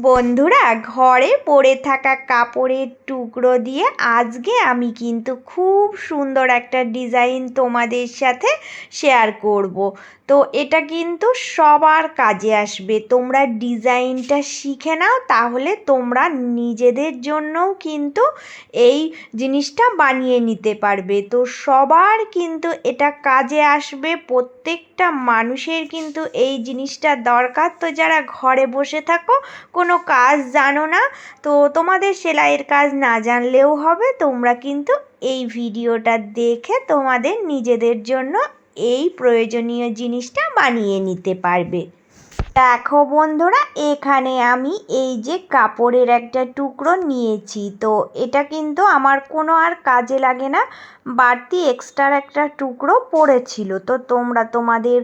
বন্ধুরা, ঘরে পড়ে থাকা কাপড়ের টুকরো দিয়ে আজকে আমি কিন্তু খুব সুন্দর একটা ডিজাইন তোমাদের সাথে শেয়ার করব। তো এটা কিন্তু সবার কাজে আসবে। তোমরা ডিজাইনটা শিখে নাও, তাহলে তোমরা নিজেদের জন্যও কিন্তু এই জিনিসটা বানিয়ে নিতে পারবে। তো সবার কিন্তু এটা কাজে আসবে, প্রত্যেকটা মানুষের কিন্তু এই জিনিসটা দরকার। তো যারা ঘরে বসে থাকো, কোনো কাজ জানো না, তো তোমাদের সেলাইয়ের কাজ না জানলেও হবে, তোমরা কিন্তু এই ভিডিওটা দেখে তোমাদের নিজেদের জন্য এই প্রয়োজনীয় জিনিসটা বানিয়ে নিতে পারবে। দেখো বন্ধুরা, এখানে আমি এই যে কাপড়ের একটা টুকরো নিয়েছি, তো এটা কিন্তু আমার কোনো আর কাজে লাগে না, বাড়তি এক্সট্রা একটা টুকরো পড়েছিল। তো তোমরা তোমাদের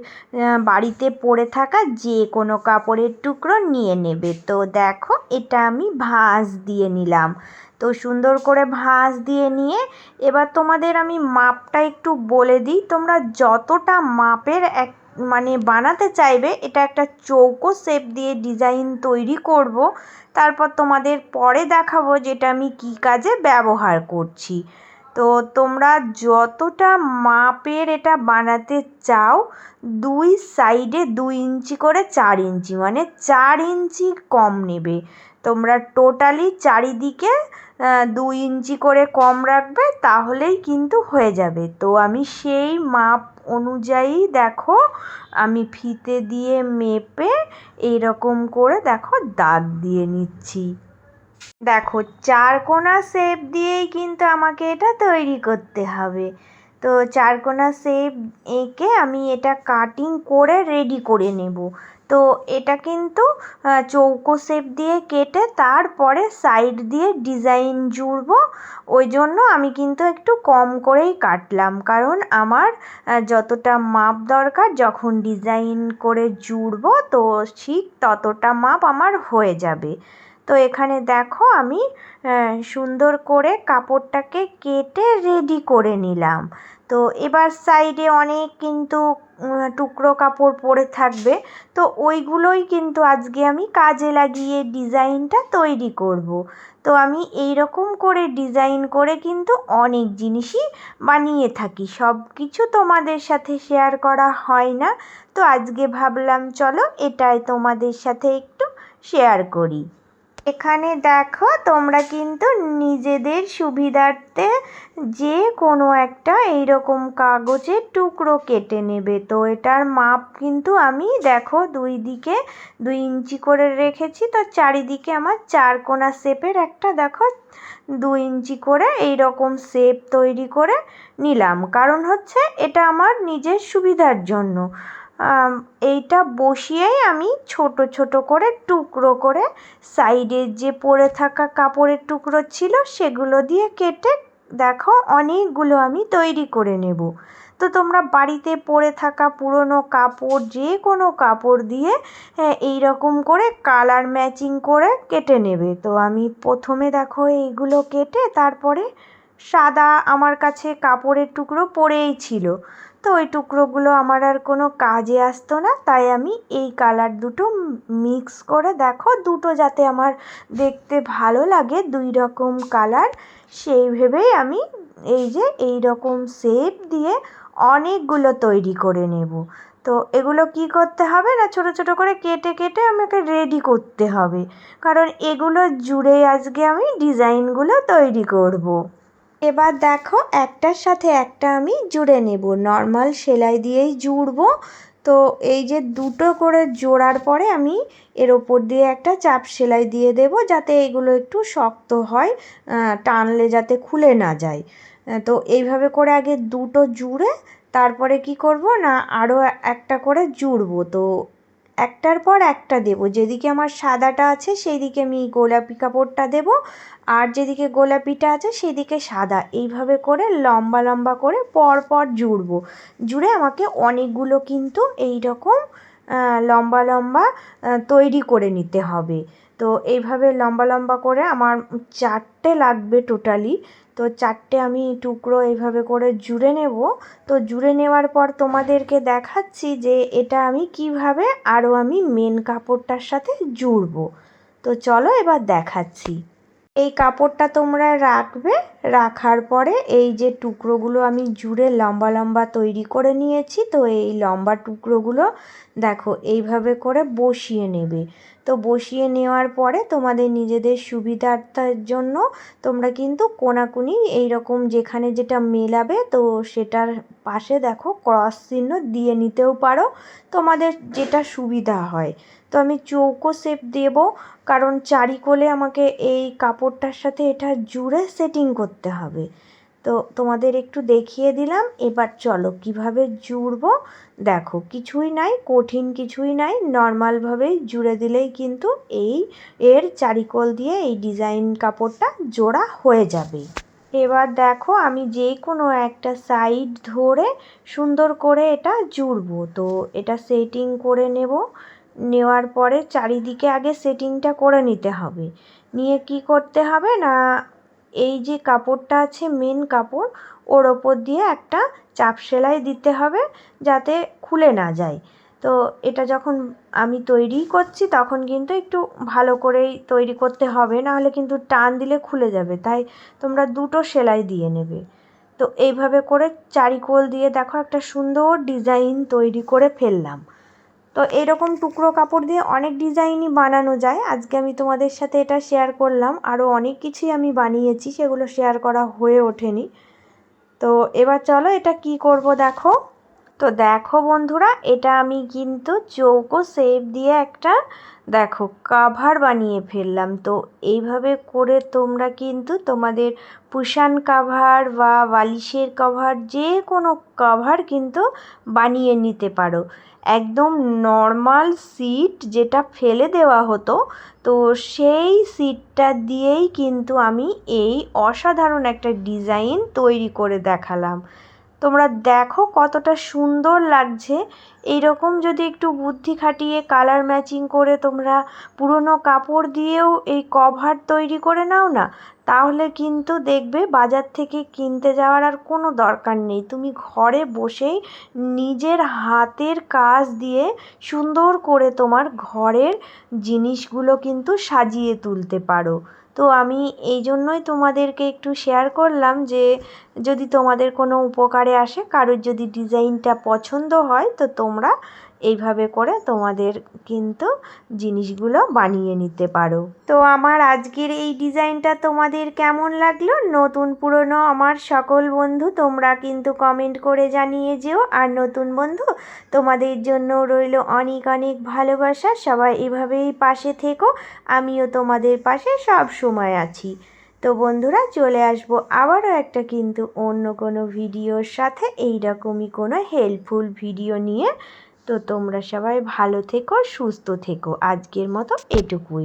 বাড়িতে পড়ে থাকা যে কোনো কাপড়ের টুকরো নিয়ে নেবে। তো দেখো, এটা আমি ভাঁজ দিয়ে নিলাম। তো সুন্দর করে ভাঁজ দিয়ে নিয়ে এবার তোমাদের আমি মাপটা একটু বলে দিই। তোমরা যতটা মাপের বানাতে চাইবে, এটা একটা চৌকো শেপ দিয়ে ডিজাইন তৈরি করব, তারপর তোমাদের পরে দেখাবো যেটা আমি কী কাজে ব্যবহার করছি। তো তোমরা যতটা মাপের এটা বানাতে চাও, দুই সাইডে 2 ইঞ্চি করে 4 ইঞ্চি, মানে 4 ইঞ্চি কম নেবে। তোমরা টোটালি চারিদিকে 2 ইঞ্চি করে কম রাখবে, তাহলেই কিন্তু হয়ে যাবে। তো আমি সেই মাপ অনুযায়ী দেখো, আমি ফিতে দিয়ে মেপে এইরকম করে দেখো দাগ দিয়ে নিচ্ছি। দেখো, চারকোনা শেপ দিয়েই কিন্তু আমাকে এটা তৈরি করতে হবে। তো চারকোনা শেপ এঁকে আমি এটা কাটিং করে রেডি করে নেব। তো এটা কিন্তু চৌকো শেপ দিয়ে কেটে তারপরে সাইড দিয়ে ডিজাইন জুড়ব। ওই জন্য আমি কিন্তু একটু কম করেই কাটলাম, কারণ আমার যতটা মাপ দরকার যখন ডিজাইন করে জুড়ব, তো ঠিক ততটা মাপ আমার হয়ে যাবে। তো এখানে দেখো, আমি সুন্দর করে কাপড়টাকে কেটে রেডি করে নিলাম। তো এবার সাইডে অনেক কিন্তু টুকরো কাপড় পরে থাকবে, তো ওইগুলোই কিন্তু আজকে আমি কাজে লাগিয়ে ডিজাইনটা তৈরি করব। তো আমি এই রকম করে ডিজাইন করে কিন্তু অনেক জিনিসই বানিয়ে থাকি, সব কিছু তোমাদের সাথে শেয়ার করা হয় না। তো আজকে ভাবলাম চলো এটাই তোমাদের সাথে একটু শেয়ার করি। এখানে দেখো, তোমরা কিন্তু নিজেদের সুবিধার্থে যে কোনো একটা এইরকম কাগজের টুকরো কেটে নেবে। তো এটার মাপ কিন্তু আমি দেখো 2 দিকে 2 ইঞ্চি করে রেখেছি। তো চারিদিকে আমার চারকোনা শেপের একটা দেখো 2 ইঞ্চি করে এইরকম শেপ তৈরি করে নিলাম, কারণ হচ্ছে এটা আমার নিজের সুবিধার জন্য। এইটা বসিয়েই আমি ছোট ছোট করে টুকরো করে সাইডের যে পড়ে থাকা কাপড়ের টুকরো ছিল সেগুলো দিয়ে কেটে দেখো অনেকগুলো আমি তৈরি করে নেব। তো তোমরা বাড়িতে পড়ে থাকা পুরনো কাপড়, যে কোনো কাপড় দিয়ে এই রকম করে কালার ম্যাচিং করে কেটে নেবে। তো আমি প্রথমে দেখো এইগুলো কেটে তারপরে সাদা আমার কাছে কাপড়ের টুকরো পড়েই ছিল, তো ওই টুকরোগুলো আমার আর কোনো কাজে আসতো না, তাই আমি এই কালার দুটো মিক্স করে দেখো, দুটো যাতে আমার দেখতে ভালো লাগে, 2 রকম কালার, সেই ভেবেই আমি এই রকম শেপ দিয়ে অনেকগুলো তৈরি করে নেব। তো এগুলো কি করতে হবে না, ছোট ছোট করে কেটে কেটে আমাকে রেডি করতে হবে, কারণ এগুলো জুড়ে আজকে আমি ডিজাইনগুলো তৈরি করব। এবার দেখো, একটার সাথে একটা আমি জুড়ে নেব, নর্মাল সেলাই দিয়েই জুড়বো। তো এই যে দুটো করে জোড়ার পরে আমি এর ওপর দিয়ে একটা চাপ সেলাই দিয়ে দেব, যাতে এগুলো একটু শক্ত হয়, টানলে যাতে খুলে না যায়। তো এইভাবে করে আগে দুটো জুড়ে তারপরে কি করব না, আরও একটা করে জুড়বো। তো একটার পর একটা দেব, যেদিকে আমার সাদাটা আছে সেই দিকে আমি গোলাপি কাপড়টা দেব, আর যেদিকে গোলাপিটা আছে সেদিকে সাদা, এইভাবে করে লম্বা লম্বা করে পর পর জুড়বো। জুড়ে আমাকে অনেকগুলো কিন্তু এই রকম লম্বা লম্বা তৈরি করে নিতে হবে। তো এইভাবে লম্বা লম্বা করে আমার 4টে লাগবে টোটালি। তো 4টে আমি টুকরো এইভাবে করে জুড়ে নেব। তো জুড়ে নেওয়ার পর তোমাদেরকে দেখাচ্ছি যে এটা আমি কিভাবে আরও আমি মেন কাপড়টার সাথে জুড়বো। তো চলো এবার দেখাচ্ছি। এই কাপড়টা তোমরা রাখবে, রাখার পরে এই যে টুকরোগুলো আমি জুড়ে লম্বা লম্বা তৈরি করে নিয়েছি, তো এই লম্বা টুকরোগুলো দেখো এইভাবে করে বসিয়ে নেবে। তো বসিয়ে নেওয়ার পরে তোমাদের নিজেদের সুবিধার্থের জন্য তোমরা কিন্তু কোনাকুনি এইরকম যেখানে যেটা মেলাবে তো সেটার পাশে দেখো ক্রস চিহ্ন দিয়ে নিতেও পারো, তোমাদের যেটা সুবিধা হয়। তো আমি চৌকো শেপ দেব, কারণ চারিকোলে আমাকে এই কাপড়টার সাথে এটা জুড়ে সেটিং করতে হবে। তো তোমাদের একটু দেখিয়ে দিলাম। এবার চলো কিভাবে জুড়বো দেখো। কিছুই নাই, কঠিন কিছুই নাই, নর্মালভাবেই জুড়ে দিলেই কিন্তু এর চারিকোল দিয়ে এই ডিজাইন কাপড়টা জোড়া হয়ে যাবে। এবার দেখো আমি যে কোনো একটা সাইড ধরে সুন্দর করে এটা জুড়বো। তো এটা সেটিং করে নেওয়ার পরে চারিদিকে আগে সেটিংটা করে নিতে হবে। নিয়ে কি করতে হবে না, এই যে কাপড়টা আছে মেন কাপড়, ওর ওপর দিয়ে একটা চাপ সেলাই দিতে হবে যাতে খুলে না যায়। তো এটা যখন আমি তৈরি করছি তখন কিন্তু একটু ভালো করেই তৈরি করতে হবে, নাহলে কিন্তু টান দিলে খুলে যাবে, তাই তোমরা দুটো সেলাই দিয়ে নেবে। তো এইভাবে করে চারিকোল দিয়ে দেখো একটা সুন্দর ডিজাইন তৈরি করে ফেললাম। তো এরকম টুকরো কাপড় দিয়ে অনেক ডিজাইনই বানানো যায়। আজকে আমি তোমাদের সাথে এটা শেয়ার করলাম, আরও অনেক কিছুই আমি বানিয়েছি, সেগুলো শেয়ার করা হয়ে ওঠেনি। তো এবার চলো এটা কি করব দেখো। তো দেখো বন্ধুরা, এটা আমি কিন্তু চৌকো শেপ দিয়ে একটা দেখো কাভার বানিয়ে ফেললাম। তো এইভাবে করে তোমরা কিন্তু তোমাদের কুশন কাভার বা বালিশের কভার যে কোনো কভার কিন্তু বানিয়ে নিতে পারো। একদম নর্মাল সিট যেটা ফেলে দেওয়া হতো, তো সেই সিটটা দিয়েই কিন্তু আমি এই অসাধারণ একটা ডিজাইন তৈরি করে দেখালাম। তোমরা দেখো কতটা সুন্দর লাগছে। এইরকম যদি একটু বুদ্ধি খাটিয়ে কালার ম্যাচিং করে তোমরা পুরনো কাপড় দিয়েও এই কভার তৈরি করে নাও না, তাহলে কিন্তু দেখবে বাজার থেকে কিনতে যাওয়ার আর কোনো দরকার নেই। তুমি ঘরে বসেই নিজের হাতের কাজ দিয়ে সুন্দর করে তোমার ঘরের জিনিসগুলো কিন্তু সাজিয়ে তুলতে পারো। তো আমি এই জন্যই তোমাদেরকে একটু শেয়ার করলাম যে যদি তোমাদের কোনো উপকারে আসে, কারোর যদি ডিজাইনটা পছন্দ হয়, তো তোমরা এইভাবে করে তোমাদের কিন্তু জিনিসগুলো বানিয়ে নিতে পারো। তো আমার আজকের এই ডিজাইনটা তোমাদের কেমন লাগলো? নতুন পুরনো আমার সকল বন্ধু তোমরা কিন্তু কমেন্ট করে জানিয়ে যেও। আর নতুন বন্ধু, তোমাদের জন্য রইল অনেক অনেক ভালোবাসা। সবাই এভাবেই পাশে থেকো, আমিও তোমাদের পাশে সব সময় আছি। তো বন্ধুরা, চলে আসবো আবারও একটা কিন্তু অন্য কোনো ভিডিওর সাথে, এইরকমই কোনো হেল্পফুল ভিডিও নিয়ে। তো তোমরা সবাই ভালো থেকো, সুস্থ থেকো। আজকের মতো এটুকুই।